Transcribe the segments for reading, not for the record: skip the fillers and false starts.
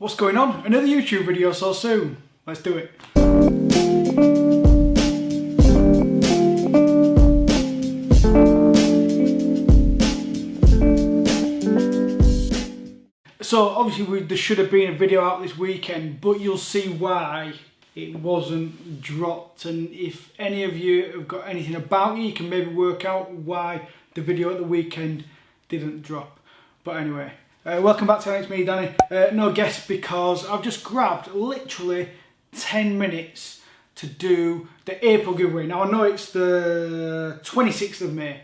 What's going on? Another YouTube video so soon. Let's do it. So obviously there should have been a video out this weekend, but you'll see why it wasn't dropped, and if any of you have got anything about you can maybe work out why the video at the weekend didn't drop. But anyway, welcome back to It's Me, Danny. No guest because I've just grabbed literally 10 minutes to do the April giveaway. Now I know it's the 26th of May,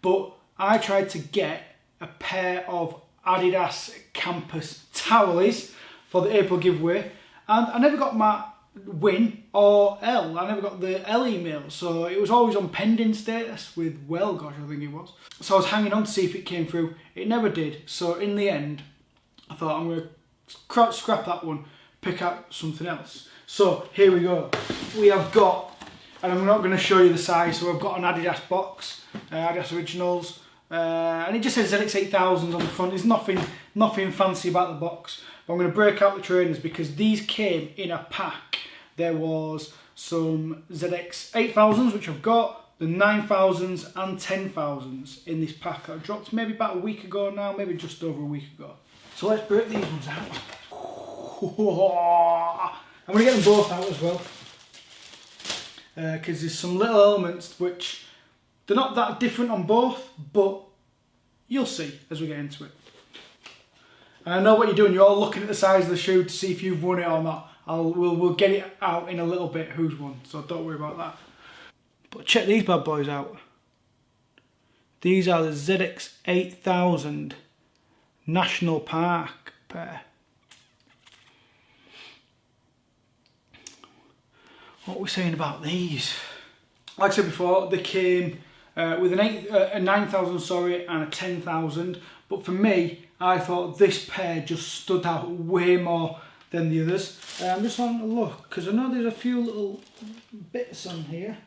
but I tried to get a pair of Adidas campus towelies for the April giveaway, and I never got my win or L. I never got the L email, so it was always on pending status with, well, gosh, I think it was. So I was hanging on to see if it came through. It never did. So in the end, I thought I'm going to scrap that one, pick out something else. So here we go. We have got, and I'm not going to show you the size, so I've got an Adidas box, Adidas Originals, and it just says ZX8000 on the front. There's nothing fancy about the box. But I'm going to break out the trainers because these came in a pack. There was some ZX8000s, which I've got, the 9000s and 10000s in this pack. I dropped maybe about a week ago now, maybe just over a week ago. So let's break these ones out. I'm going to get them both out as well, because there's some little elements which they're not that different on both, but you'll see as we get into it. And I know what you're doing, you're all looking at the size of the shoe to see if you've won it or not. We'll get it out in a little bit who's won, so don't worry about that. But check these bad boys out. These are the ZX8000 National Park pair. What are we saying about these? Like I said before, they came with a 9000, sorry, and a 10000. But for me, I thought this pair just stood out way more than the others. I'm just having a look because I know there's a few little bits on here.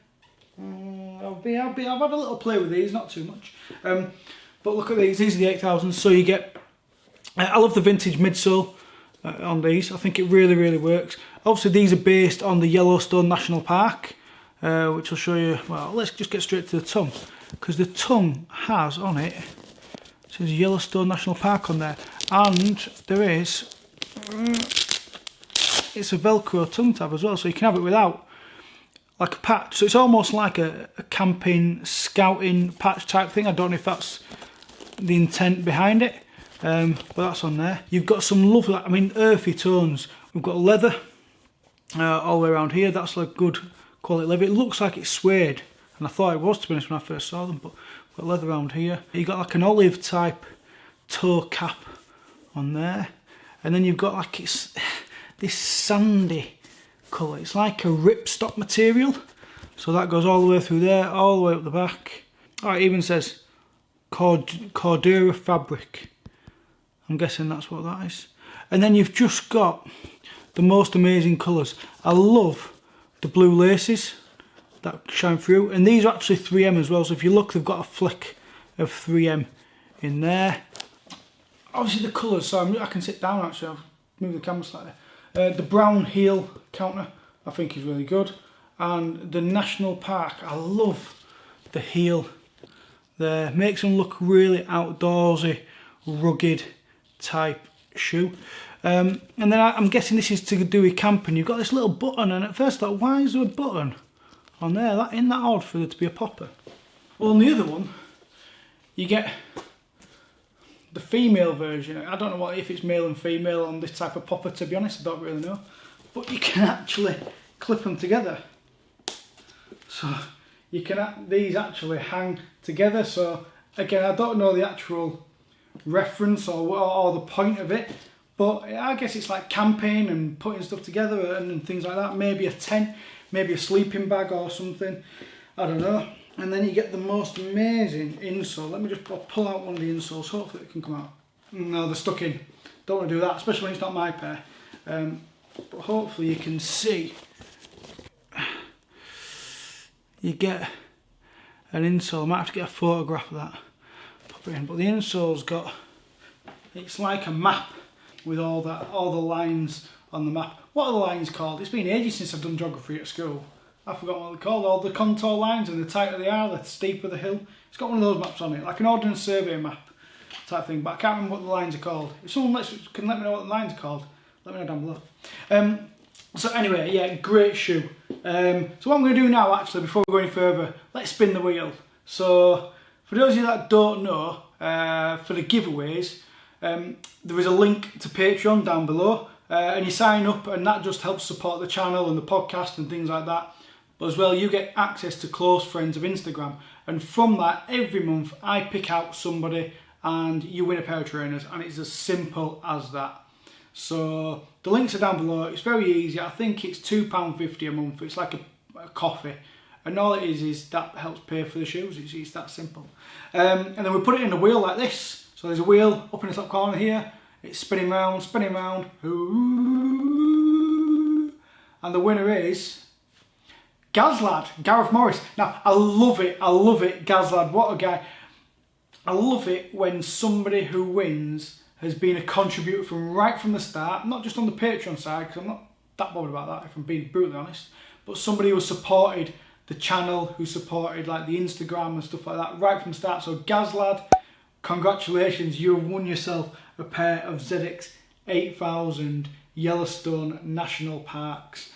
I've had a little play with these, not too much. But look at these. These are the 8000s. So you get. I love the vintage midsole on these. I think it really works. Obviously, these are based on the Yellowstone National Park, which I'll show you. Well, let's just get straight to the tongue, because the tongue has on it. It says Yellowstone National Park on there, and there is. It's a Velcro tongue tab as well, so you can have it without, like a patch. So it's almost like a camping, scouting patch type thing. I don't know if that's the intent behind it, but that's on there. You've got some lovely, I mean, earthy tones. We've got leather all the way around here. That's like good quality leather. It looks like it's suede, and I thought it was, to be honest, when I first saw them. But we've got leather around here. You've got like an olive type toe cap on there, and then you've got like this sandy colour. It's like a ripstop material, so that goes all the way through there, all the way up the back. Oh, it even says Cordura fabric. I'm guessing that's what that is. And then you've just got the most amazing colours. I love the blue laces that shine through, and these are actually 3M as well, so if you look, they've got a flick of 3M in there. Obviously the colours, so I can sit down actually, I'll move the camera slightly. The brown heel counter I think is really good, and the National Park, I love the heel there, makes them look really outdoorsy, rugged type shoe. And then I'm guessing this is to do with camping. You've got this little button, and at first I thought, why is there a button on there? Isn't that odd for there to be a popper? Well, on the other one you get the female version. I don't know if it's male and female on this type of popper, to be honest, I don't really know. But you can actually clip them together. So you can, these actually hang together. So again, I don't know the actual reference or the point of it, but I guess it's like camping and putting stuff together and things like that. Maybe a tent, maybe a sleeping bag or something, I don't know. And then you get the most amazing insole. Let me just pull out one of the insoles, hopefully it can come out. No, they're stuck in. Don't want to do that, especially when it's not my pair. But hopefully you can see. You get an insole. I might have to get a photograph of that. Pop it in. But the insole's got, it's like a map. with all the lines on the map. What are the lines called? It's been ages since I've done geography at school. I've forgotten what they're called. All the contour lines, and the tighter they are, the steeper the hill. It's got one of those maps on it, like an ordnance survey map type thing, but I can't remember what the lines are called. If someone can let me know what the lines are called, let me know down below. So anyway, yeah, great shoe. So what I'm going to do now, actually, before we go any further, let's spin the wheel. So for those of you that don't know, for the giveaways, there is a link to Patreon down below, and you sign up, and that just helps support the channel and the podcast and things like that. But as well, you get access to close friends of Instagram, and from that, every month I pick out somebody and you win a pair of trainers, and it's as simple as that. So the links are down below. It's very easy. I think it's £2.50 a month. It's like a coffee, and all it is that helps pay for the shoes. It's that simple. And then we put it in a wheel like this. So there's a wheel up in the top corner here. It's spinning round, and the winner is Gazlad, Gareth Morris. Now, I love it, Gazlad, what a guy. I love it when somebody who wins has been a contributor from right from the start, not just on the Patreon side, because I'm not that bothered about that, if I'm being brutally honest, but somebody who supported the channel, who supported like the Instagram and stuff like that right from the start. So Gazlad, congratulations, you have won yourself a pair of ZX8000 Yellowstone National Parks.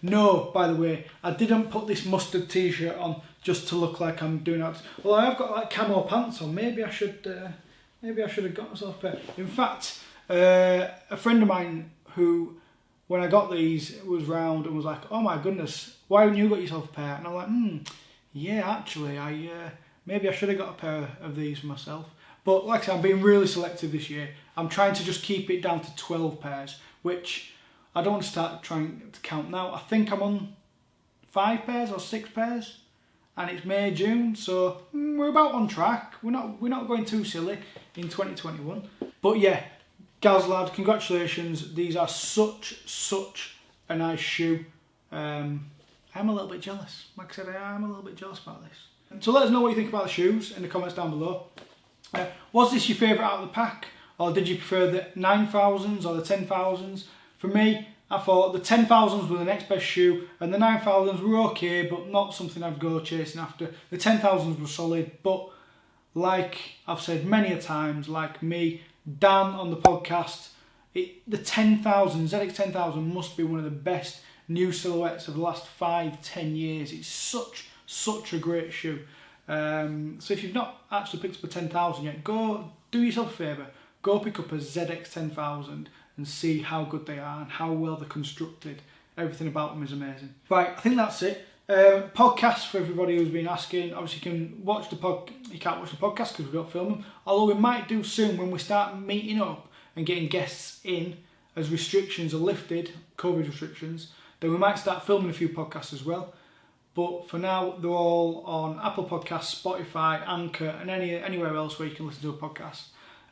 No, by the way, I didn't put this mustard t-shirt on just to look like I'm doing that. Well, I have got like camo pants on. Maybe I should have got myself a pair. In fact, a friend of mine who, when I got these, was round and was like, "Oh my goodness, why haven't you got yourself a pair?" And I'm like, yeah, actually, maybe I should have got a pair of these for myself. But like I said, I'm being really selective this year. I'm trying to just keep it down to 12 pairs, which I don't want to start trying to count now. I think I'm on 5 pairs or 6 pairs, and it's May, June, so we're about on track. We're not going too silly in 2021. But yeah, Gazlad, congratulations. These are such a nice shoe. I'm a little bit jealous. Like I said, I am a little bit jealous about this. So let us know what you think about the shoes in the comments down below. Was this your favourite out of the pack, or did you prefer the 9000s or the 10000s? For me, I thought the 10000s were the next best shoe, and the 9000s were okay, but not something I'd go chasing after. The 10000s were solid, but like I've said many a times, like me, Dan on the podcast, the 10000, ZX8000 must be one of the best new silhouettes of the last 5-10 years. It's such a great shoe. So if you've not actually picked up a 10000 yet, go do yourself a favour. Go pick up a ZX8000 and see how good they are and how well they're constructed. Everything about them is amazing. Right, I think that's it. Podcast for everybody who's been asking. Obviously, you can watch the you can't watch the podcast because we don't film them. Although we might do soon when we start meeting up and getting guests in as restrictions are lifted, COVID restrictions. Then we might start filming a few podcasts as well. But for now, they're all on Apple Podcasts, Spotify, Anchor, and anywhere else where you can listen to a podcast.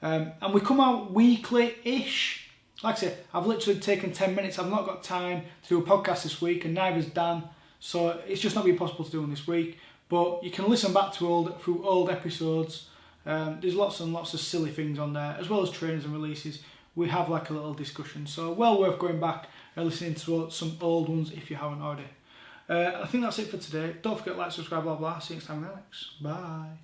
And we come out weekly-ish. Like I said, I've literally taken 10 minutes. I've not got time to do a podcast this week, and neither's Dan. So it's just not been possible to do one this week. But you can listen back to old episodes. There's lots and lots of silly things on there, as well as trainers and releases. We have like a little discussion. So well worth going back and listening to some old ones if you haven't already. I think that's it for today. Don't forget to like, subscribe, blah, blah. See you next time, Alex. Bye.